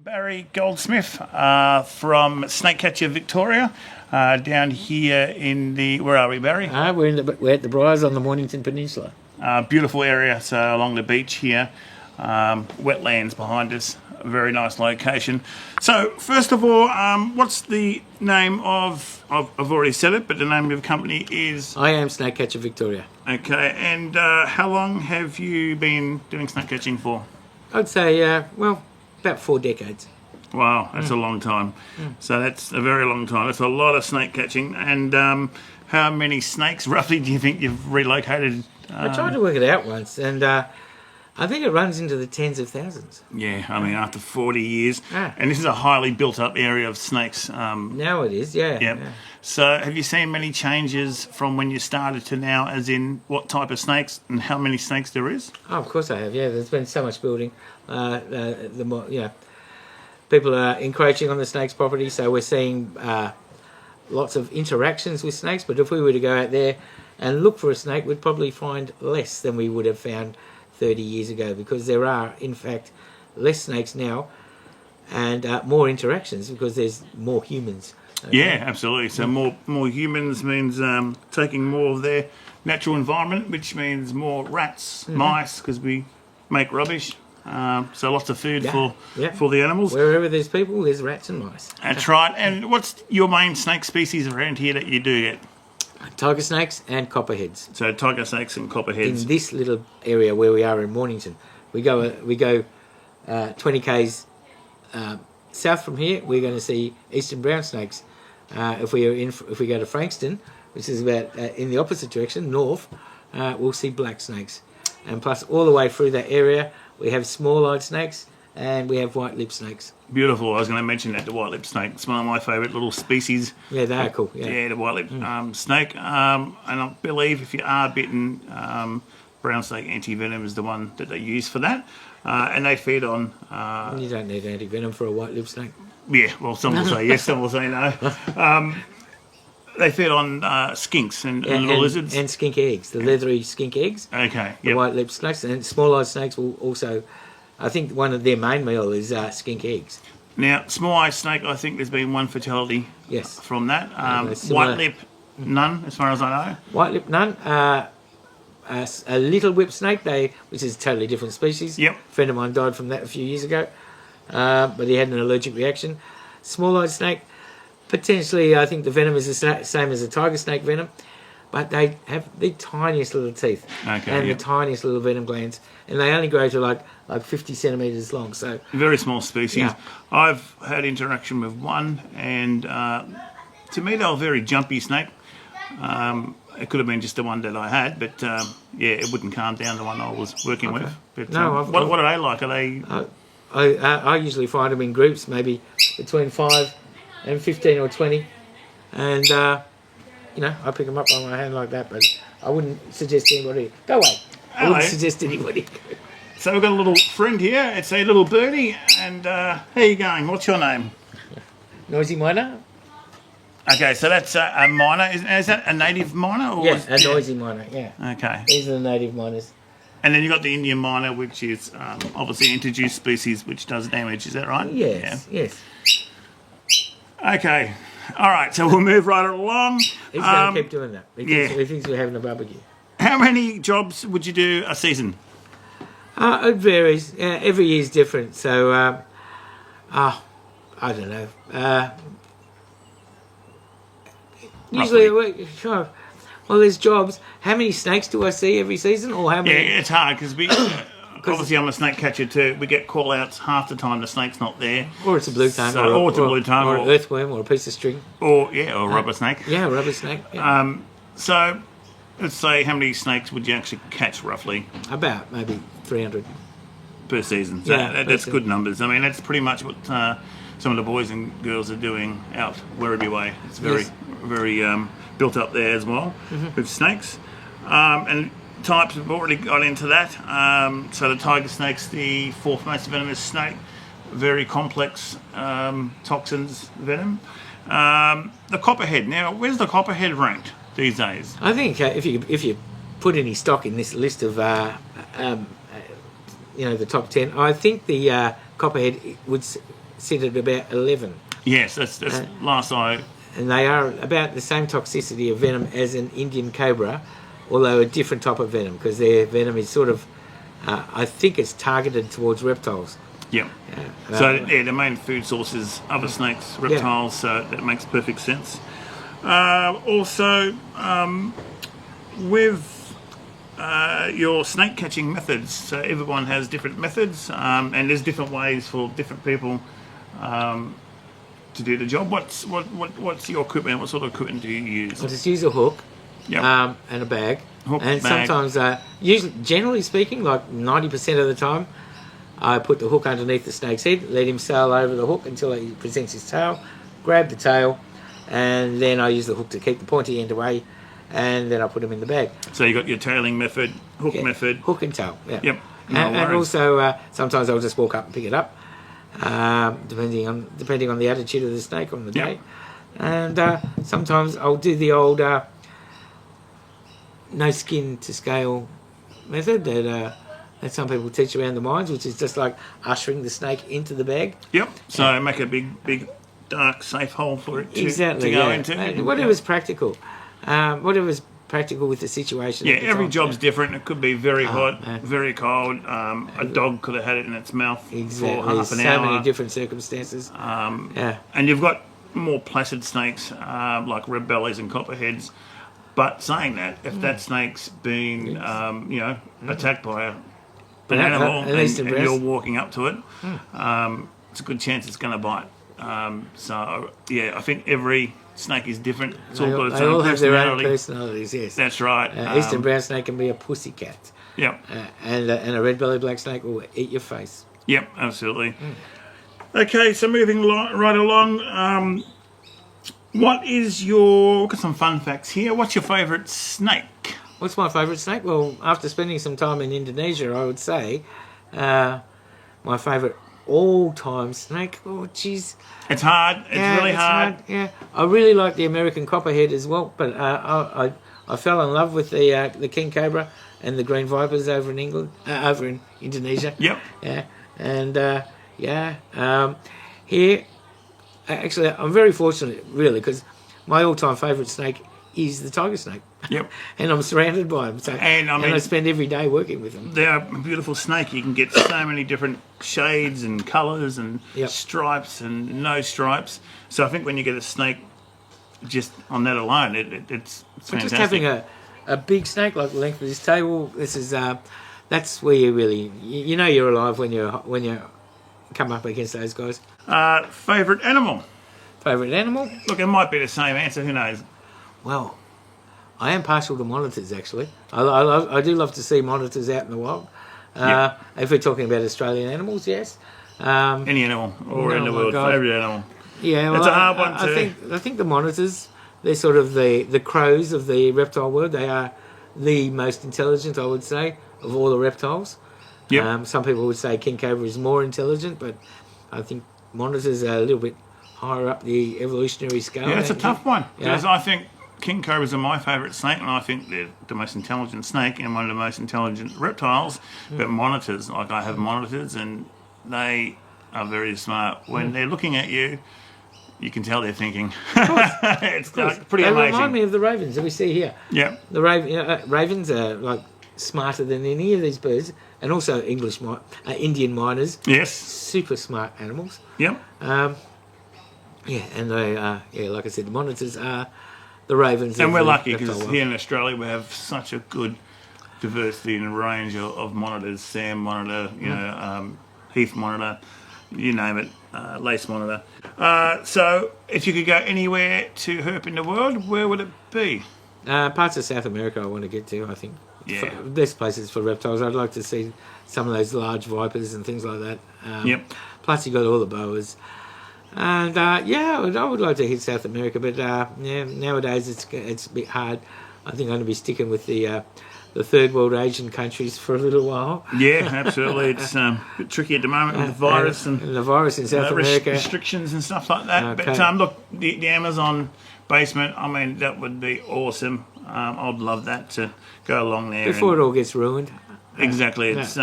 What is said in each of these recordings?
Barry Goldsmith from Snakecatcher, Victoria, down here in the... Where are we, Barry? We're at the Briars on the Mornington Peninsula. Beautiful area, so along the beach here. Wetlands behind us. A very nice location. So, first of all, what's the name of... I've already said it, but the name of your company is... I am Snakecatcher Victoria. Okay, and how long have you been doing snake catching for? I'd say, about 4 decades. Wow, that's a long time. So that's a very long time. That's a lot of snake catching. And how many snakes, roughly, do you think you've relocated? I tried to work it out once, and I think it runs into the tens of thousands. Yeah, I mean, after 40 years. And this is a highly built-up area of snakes. Now it is, yeah. Yep. Yeah. So have you seen many changes from when you started to now, as in what type of snakes and how many snakes there is? Oh, of course I have, yeah. There's been so much building. The more, people are encroaching on the snakes' property, so we're seeing lots of interactions with snakes. But if we were to go out there and look for a snake, we'd probably find less than we would have found 30 years ago, because there are, in fact, less snakes now and more interactions because there's more humans. Okay? Yeah, absolutely. So more humans means taking more of their natural environment, which means more rats, mice, because we make rubbish. So lots of food for the animals. Wherever there's people, there's rats and mice. That's right. And what's your main snake species around here that you do get? Tiger snakes and copperheads. So tiger snakes and copperheads. In this little area where we are in Mornington, we go 20 k's south from here. We're going to see eastern brown snakes. If we go to Frankston, which is about in the opposite direction, north, we'll see black snakes. And plus, all the way through that area, we have small-eyed snakes and we have white-lipped snakes. Beautiful. I was going to mention that, the white-lipped snake. It's one of my favourite little species. Yeah, they are cool. Yeah, the white-lipped snake. And I believe if you are bitten, brown snake anti-venom is the one that they use for that. And they feed on... you don't need anti-venom for a white-lipped snake. Yeah, well, some will say yes, some will say no. They feed on skinks and little lizards. And skink eggs, the leathery skink eggs. Okay, The white-lipped snakes. And small-eyed snakes will also... I think one of their main meal is skink eggs. Now, small-eyed snake, I think there's been one fatality from that. White-lip, none, as far as I know. White-lip, none. A little whip snake, which is a totally different species. Yep. A friend of mine died from that a few years ago, but he had an allergic reaction. Small-eyed snake, potentially, I think the venom is the same as a tiger snake venom, but they have the tiniest little teeth the tiniest little venom glands, and they only grow to like 50 centimetres long. So very small species. Yeah. I've had interaction with one, and to me they were a very jumpy snake. It could have been just the one that I had, but it wouldn't calm down the one I was working with. But what are they like? Are they? I usually find them in groups, maybe between 5 and 15 or 20, and I pick them up by my hand like that. But I wouldn't suggest anybody go away. I wouldn't suggest anybody. So we've got a little friend here. It's a little birdie, and how are you going? What's your name? Noisy miner. Okay, so that's a miner. Is that a native miner? Or a noisy miner, yeah. Okay. These are the native miners. And then you've got the Indian miner, which is obviously an introduced species which does damage. Is that right? Yes, yes. Okay. All right, so we'll move right along. He's going to keep doing that. He thinks we're having a barbecue. How many jobs would you do a season? It varies. Every year's different. So, I don't know. Usually, well, there's jobs. How many snakes do I see every season, or how many? Yeah, it's hard because obviously I'm a snake catcher too. We get call-outs half the time. The snake's not there, or it's a blue tongue, or it's a blue tongue, or an earthworm, or a piece of string, or rubber snake. Yeah, rubber snake. Yeah. So, let's say how many snakes would you actually catch roughly? About maybe 300 per season. So that's good numbers. I mean, that's pretty much what some of the boys and girls are doing out Werribee Way. It's very built up there as well with snakes. And types, we've already got into that. So the tiger snake's the fourth most venomous snake. Very complex toxins venom. The copperhead. Now, where's the copperhead ranked these days? I think if you put any stock in this list of the top 10, I think the copperhead would sit at about 11. Yes, that's last I... And they are about the same toxicity of venom as an Indian cobra, although a different type of venom, because their venom is sort of, I think it's targeted towards reptiles. Yep. So the main food source is other snakes, reptiles, so that makes perfect sense. Also, with your snake catching methods, so everyone has different methods, and there's different ways for different people to do the job. What's your equipment? What sort of equipment do you use? I just use a hook, and a bag. Sometimes, usually, generally speaking, like 90% of the time, I put the hook underneath the snake's head, let him sail over the hook until he presents his tail, grab the tail, and then I use the hook to keep the pointy end away, and then I put him in the bag. So you got your tailing method, hook method. Hook and tail, yeah. Yep. And also, sometimes I'll just walk up and pick it up, depending on the attitude of the snake on the day. And sometimes I'll do the old no skin to scale method that some people teach around the mines, which is just like ushering the snake into the bag. Yep. So make a big, dark, safe hole for it to go into. Whatever's practical. Whatever's practical with the situation. Yeah, every job's different. It could be very hot, very cold. A dog could have had it in its mouth for half an hour. So many different circumstances. And you've got more placid snakes, like red bellies and copperheads. But saying that, if that snake's been, attacked by an animal and you're walking up to it, it's a good chance it's going to bite. I think every snake is different. It's all got its they own all have their own personality. personalities, yes. That's right. Eastern brown snake can be a pussycat. Yep. And a red-bellied black snake will eat your face. Yep, absolutely. Okay, so moving right along, we've got some fun facts here. What's your favourite snake? What's my favourite snake? Well, after spending some time in Indonesia, I would say my favourite all-time snake. Oh, jeez. It's hard. It's really hard. Yeah, I really like the American copperhead as well, but I fell in love with the king cobra and the green vipers over in England, over in Indonesia. Yep. Yeah, and here, actually, I'm very fortunate, really, because my all-time favourite snake is the tiger snake. Yep. And I'm surrounded by them. So, and I spend every day working with them. They're a beautiful snake. You can get so many different shades and colours and stripes and no stripes. So I think when you get a snake just on that alone, it's fantastic. Just having a big snake like the length of this table, this is that's where you really you're alive when you come up against those guys. Favourite animal? Favourite animal? Look, it might be the same answer. Who knows? Well, I am partial to monitors, actually. I do love to see monitors out in the wild. If we're talking about Australian animals, yes. Any animal or in the world, favourite animal. Yeah, well, it's a hard one too. I think the monitors, they're sort of the crows of the reptile world. They are the most intelligent, I would say, of all the reptiles. Yep. Some people would say king cobra is more intelligent, but I think monitors are a little bit higher up the evolutionary scale. Yeah, it's a tough one, because I think king cobras are my favourite snake, and I think they're the most intelligent snake and one of the most intelligent reptiles. But monitors, like I have monitors, and they are very smart. When they're looking at you, you can tell they're thinking. It's pretty amazing. They remind me of the ravens that we see here. Yeah. The ravens are like smarter than any of these birds, and also Indian miners. Yes. Super smart animals. Yep. And they like I said, the monitors are the ravens. And we're lucky because here in Australia we have such a good diversity and range of monitors. Sam monitor, Heath monitor, you name it, lace monitor. So if you could go anywhere to herp in the world, where would it be? Parts of South America I want to get to, I think. Yeah. Best places for reptiles. I'd like to see some of those large vipers and things like that. Yep. Plus you've got all the boas. And I would like to hit South America, but nowadays it's a bit hard. I think I'm going to be sticking with the third world Asian countries for a little while. Yeah, absolutely. It's a bit tricky at the moment with the virus and the virus in South America, restrictions and stuff like that. Okay. But look, the Amazon basement, I mean, that would be awesome. I'd love that to go along there before it all gets ruined. Exactly. It's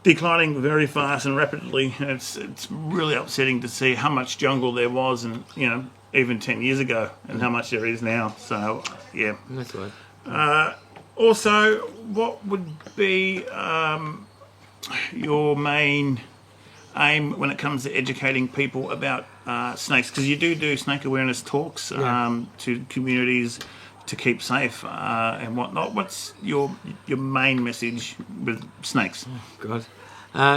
declining very fast and rapidly. And it's really upsetting to see how much jungle there was, and even 10 years ago, and how much there is now. So yeah, that's right. Also, what would be your main aim when it comes to educating people about snakes? Because you do snake awareness talks to communities to keep safe and whatnot. What's your main message with snakes? Oh, God.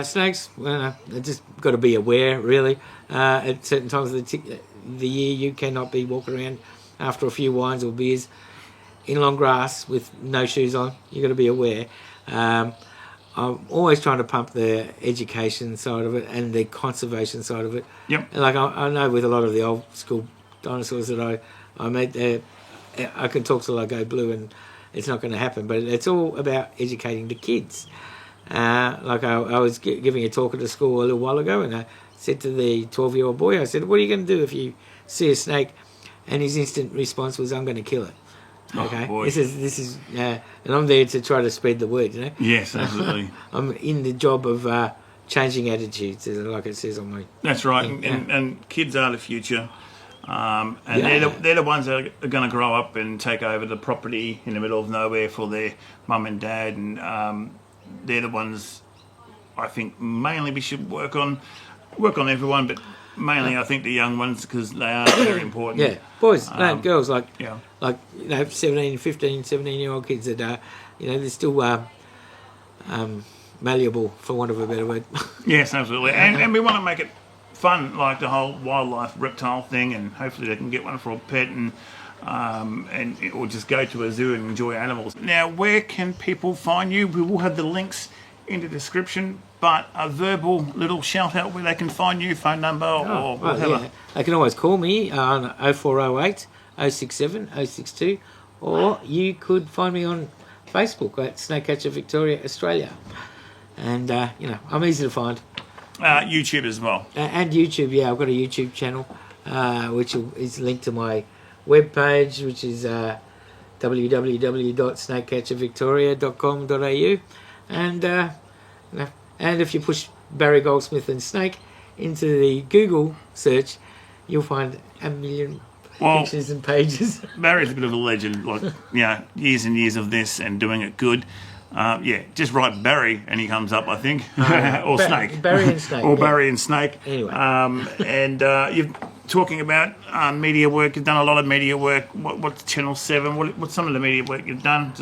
Snakes, well, they just got to be aware, really. At certain times of the year, you cannot be walking around after a few wines or beers in long grass with no shoes on. You've got to be aware. I'm always trying to pump the education side of it and the conservation side of it. Yep. Like I know with a lot of the old school dinosaurs that I met, I can talk till I go blue, and it's not going to happen. But it's all about educating the kids. Like I was giving a talk at a school a little while ago, and I said to the 12-year-old boy, I said, "What are you going to do if you see a snake?" And his instant response was, "I'm going to kill it." Okay, boy. this is, and I'm there to try to spread the word. Yes, absolutely. I'm in the job of changing attitudes, like it says on my. That's right, and kids are the future. They're the ones that are going to grow up and take over the property in the middle of nowhere for their mum and dad, and they're the ones I think mainly we should work on everyone, but mainly I think the young ones, because they are very important. Yeah, boys, no, girls, like 17, 15, 17-year-old kids that are, they're still malleable, for want of a better word. Yes, absolutely, and we want to make it fun, like the whole wildlife reptile thing, and hopefully they can get one for a pet, and or just go to a zoo and enjoy animals. Now, where can people find you? We will have the links in the description, but a verbal little shout out where they can find you, phone number or whatever. Yeah. They can always call me on 0408 067 062, or you could find me on Facebook at Snakecatcher Victoria Australia, and I'm easy to find. YouTube as well. And YouTube, I've got a YouTube channel which is linked to my webpage, which is www.snakecatchervictoria.com.au, and if you push Barry Goldsmith and snake into the Google search, you'll find a million pictures and pages. Barry's a bit of a legend, years and years of this and doing it good. Just write Barry and he comes up, I think, or Snake. Barry and Snake. Or Barry and Snake. Anyway. And you're talking about media work. You've done a lot of media work. What's Channel 7? What's some of the media work you've done?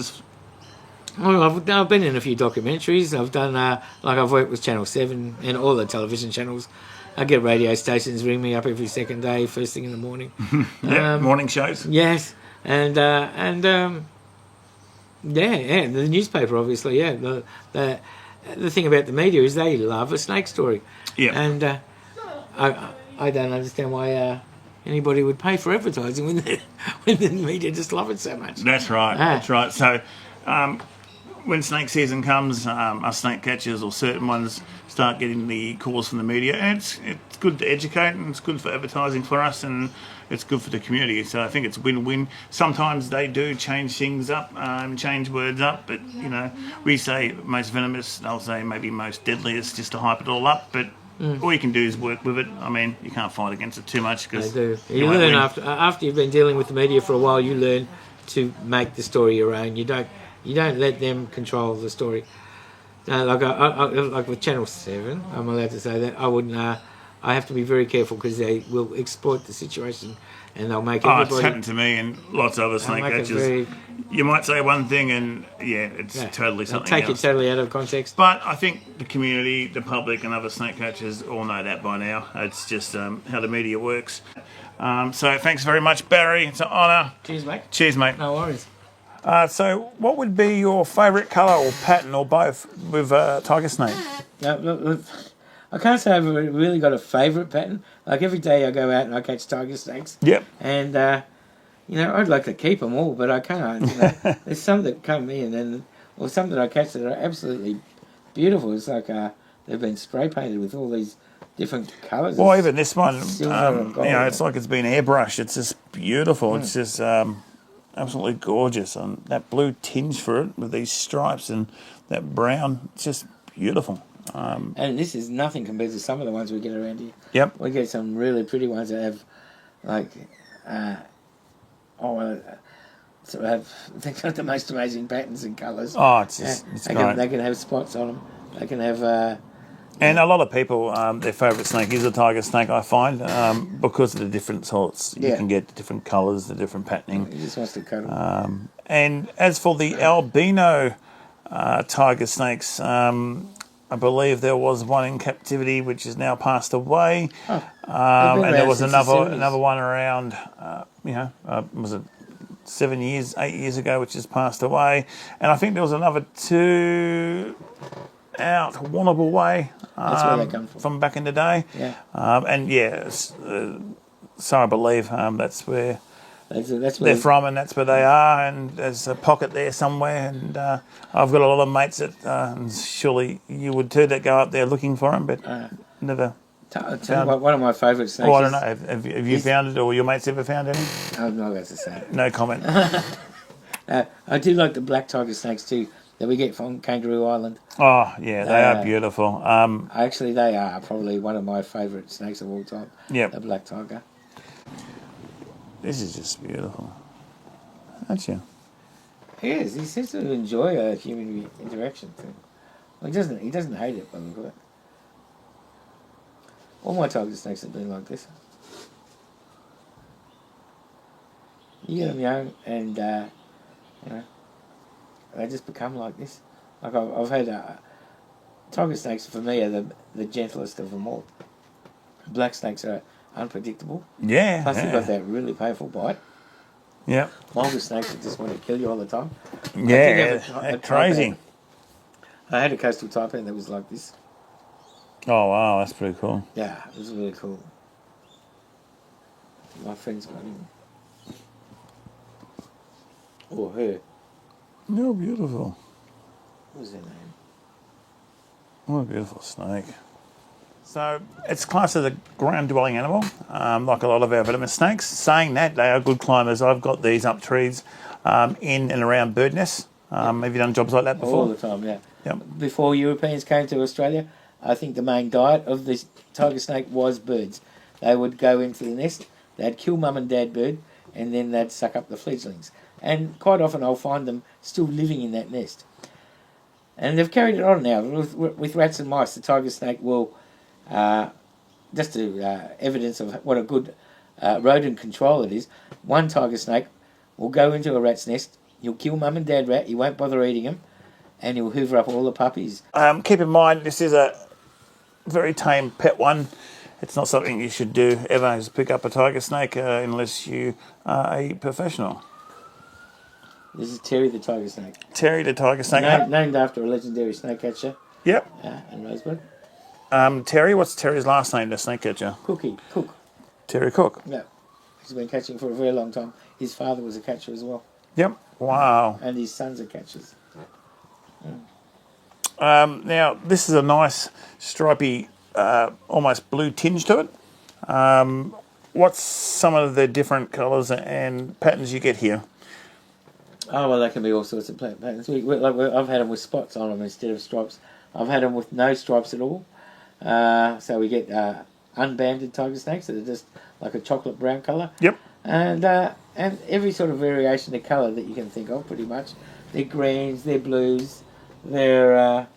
Well, I've been in a few documentaries. I've done, I've worked with Channel 7 and all the television channels. I get radio stations ring me up every second day, first thing in the morning. Morning shows. Yes. The newspaper, obviously, The thing about the media is they love a snake story. Yeah. And I don't understand why anybody would pay for advertising when the media just love it so much. That's right. That's right. So when snake season comes, us snake catchers or certain ones start getting the calls from the media, and it's good to educate, and it's good for advertising for us, and it's good for the community. So I think it's win-win. Sometimes they do change things up, change words up, but we say most venomous, they'll say maybe most deadliest, just to hype it all up. But all you can do is work with it. I mean, you can't fight against it too much, because they do. You learn after you've been dealing with the media for a while. You learn to make the story your own. You don't let them control the story. Like with Channel 7, I'm allowed to say that I wouldn't. I have to be very careful, because they will exploit the situation, and they'll make everybody. It's happened to me and lots of other snake catchers. You might say one thing, and it's totally something else. Take it totally out of context. But I think the community, the public, and other snake catchers all know that by now. It's just how the media works. So thanks very much, Barry. It's an honour. Cheers, mate. Cheers, mate. No worries. So what would be your favourite colour or pattern or both with tiger snake? Look, I can't say I've really got a favourite pattern. Like every day I go out and I catch tiger snakes. Yep. And, I'd like to keep them all, but I can't. There's some that come in, or some that I catch that are absolutely beautiful. It's like they've been spray painted with all these different colours. Well, even this one, and gold. It's like it's been airbrushed. It's just beautiful. It's just absolutely gorgeous. And that blue tinge for it with these stripes and that brown, it's just beautiful. And this is nothing compared to some of the ones we get around here. Yep. We get some really pretty ones that have, like, so they've got the most amazing patterns and colours. Oh, it's great. They can have spots on them. They can have... and a lot of people, their favourite snake is a tiger snake, I find, because of the different sorts. You can get the different colours, the different patterning. He just wants to cut them. And as for the albino tiger snakes, I believe there was one in captivity which is now passed away. And there was another one around, was it 8 years ago, which has passed away. And I think there was another 2 out Warrnambool way. That's where they come from back in the day. Yeah. So I believe that's where that's where they're from, and that's where they are. And there's a pocket there somewhere. And I've got a lot of mates that, and surely you would too, that go up there looking for them, but never. Tell you what, one of my favourite snakes. Oh, I don't know. Have you found it, or your mates ever found any? I'm not going to say. No comment. I do like the black tiger snakes too that we get from Kangaroo Island. Oh yeah, they are beautiful. Actually, they are probably one of my favourite snakes of all time. Yep. The black tiger. This is just beautiful. Aren't you? He is. He seems to enjoy a human interaction too. Well, he doesn't hate it by the look of it. All my tiger snakes have been like this. You get them young, and they just become like this. Like I've had tiger snakes. For me, are the gentlest of them all. Black snakes are unpredictable. Yeah. Plus, they've got that really painful bite. Yeah. Mulga snakes that just want to kill you all the time. Yeah, crazy. I had a coastal taipan that was like this. Oh wow, that's pretty cool. Yeah, it was really cool. My friend's got him. Or her. You're beautiful. What was her name? What a beautiful snake. So it's classed as a ground-dwelling animal, like a lot of our venomous snakes. Saying that, they are good climbers. I've got these up trees in and around bird nests. Have you done jobs like that before? All the time, yeah. Yep. Before Europeans came to Australia, I think the main diet of this tiger snake was birds. They would go into the nest, they'd kill mum and dad bird, and then they'd suck up the fledglings. And quite often I'll find them still living in that nest. And they've carried it on now. With rats and mice, the tiger snake will, just to evidence of what a good rodent control it is, one tiger snake will go into a rat's nest, he'll kill mum and dad rat, he won't bother eating them, and he'll hoover up all the puppies. Keep in mind, this is a very tame pet one. It's not something you should do ever, is pick up a tiger snake unless you are a professional. This is Terry the tiger snake. Terry the tiger snake. Named after a legendary snake catcher. Yep. In Rosebud. Terry, what's Terry's last name, the snake catcher? Cook. Terry Cook. Yeah. He's been catching for a very long time. His father was a catcher as well. Yep. Wow. And his sons are catchers. Now, this is a nice stripy, almost blue tinge to it. What's some of the different colours and patterns you get here? Oh, well, they can be all sorts of patterns. I've had them with spots on them instead of stripes. I've had them with no stripes at all. So we get unbanded tiger snakes that are just like a chocolate brown colour. Yep. And every sort of variation of colour that you can think of, pretty much. They're greens, they're blues, they're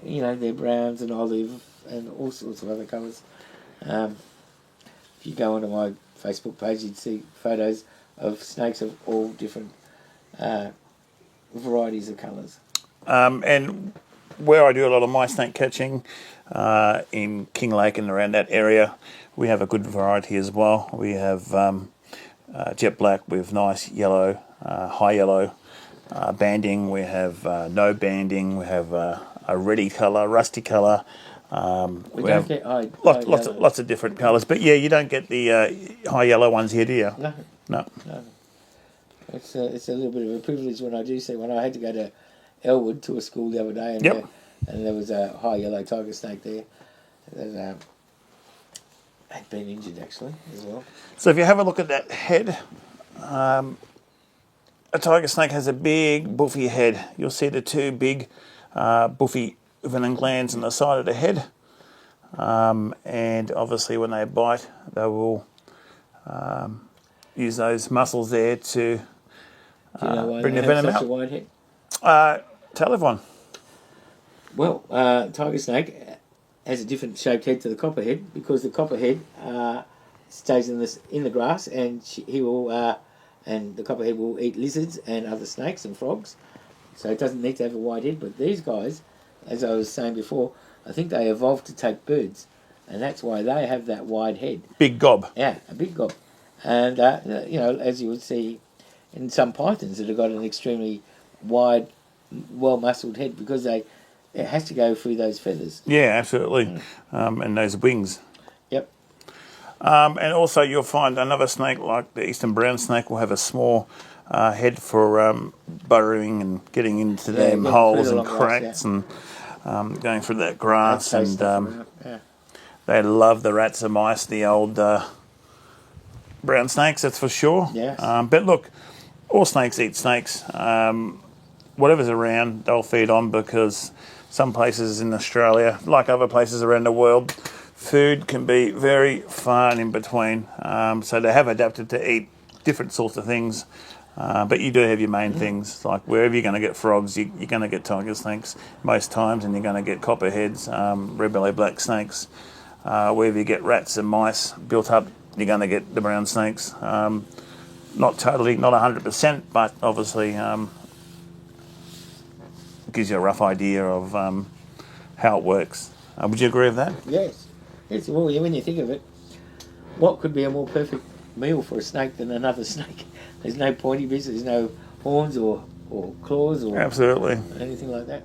they're browns and olive and all sorts of other colours. If you go onto my Facebook page, you'd see photos of snakes of all different varieties of colours. And where I do a lot of my snake catching in King Lake and around that area, we have a good variety as well. We have jet black with nice yellow, high yellow banding. We have no banding. We have a reddy colour, rusty colour. We don't get lots of different colours, but yeah, you don't get the high yellow ones here, do you? No. It's a little bit of a privilege when I do see one. I had to go to Elwood to a school the other day, and there was a high yellow tiger snake there that had been injured actually as well. So if you have a look at that head, a tiger snake has a big buffy head. You'll see the two big buffy venom glands on the side of the head, and obviously when they bite, they will use those muscles there to Do you know why bring they the have venom such out. a wide head? Tell everyone. Well, tiger snake has a different shaped head to the copperhead because the copperhead stays in the grass, and he will and the copperhead will eat lizards and other snakes and frogs, so it doesn't need to have a wide head. But these guys, as I was saying before, I think they evolved to take birds, and that's why they have that wide head. Big gob. Yeah, a big gob, and you know, as you would see in some pythons that have got an extremely wide, well-muscled head because it has to go through those feathers. Yeah, absolutely. And those wings. Yep. And also you'll find another snake like the eastern brown snake will have a small head for burrowing and getting into them holes and cracks and going through that grass. And they love the rats and mice, the old brown snakes, that's for sure. Yes. But look, all snakes eat snakes. Whatever's around, they'll feed on, because some places in Australia, like other places around the world, food can be very far and in between. So they have adapted to eat different sorts of things. But you do have your main things, like wherever you're going to get frogs, you're going to get tiger snakes most times, and you're going to get copperheads, red-bellied black snakes. Wherever you get rats and mice built up, you're going to get the brown snakes. Not totally, not 100%, but obviously gives you a rough idea of how it works. Would you agree with that? Yes. Yes. Well, when you think of it, what could be a more perfect meal for a snake than another snake? There's no pointy bits, there's no horns or claws or Absolutely. anything like that.